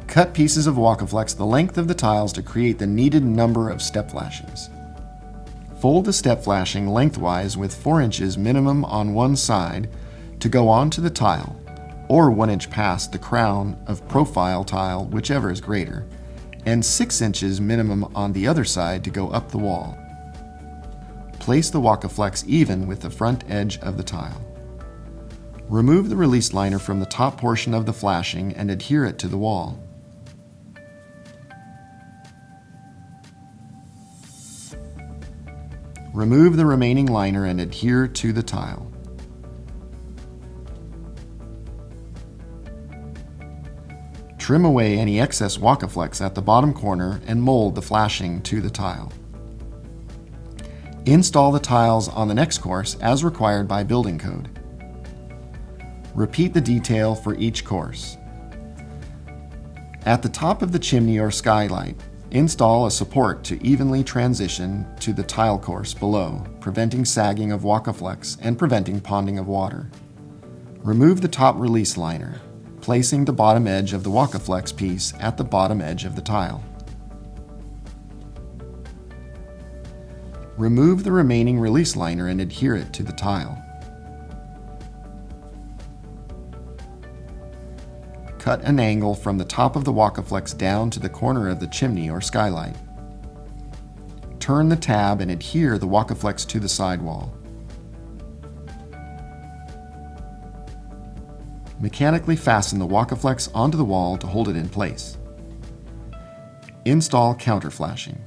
Cut pieces of Wakaflex the length of the tiles to create the needed number of step flashings. Fold the step flashing lengthwise with 4 inches minimum on one side to go onto the tile, or 1 inch past the crown of profile tile, whichever is greater, and 6 inches minimum on the other side to go up the wall. Place the Wakaflex even with the front edge of the tile. Remove the release liner from the top portion of the flashing and adhere it to the wall. Remove the remaining liner and adhere to the tile. Trim away any excess Wakaflex at the bottom corner and mold the flashing to the tile. Install the tiles on the next course as required by building code. Repeat the detail for each course. At the top of the chimney or skylight, install a support to evenly transition to the tile course below, preventing sagging of Wakaflex and preventing ponding of water. Remove the top release liner, placing the bottom edge of the Wakaflex piece at the bottom edge of the tile. Remove the remaining release liner and adhere it to the tile. Cut an angle from the top of the Wakaflex down to the corner of the chimney or skylight. Turn the tab and adhere the Wakaflex to the sidewall. Mechanically fasten the Wakaflex onto the wall to hold it in place. Install counter flashing.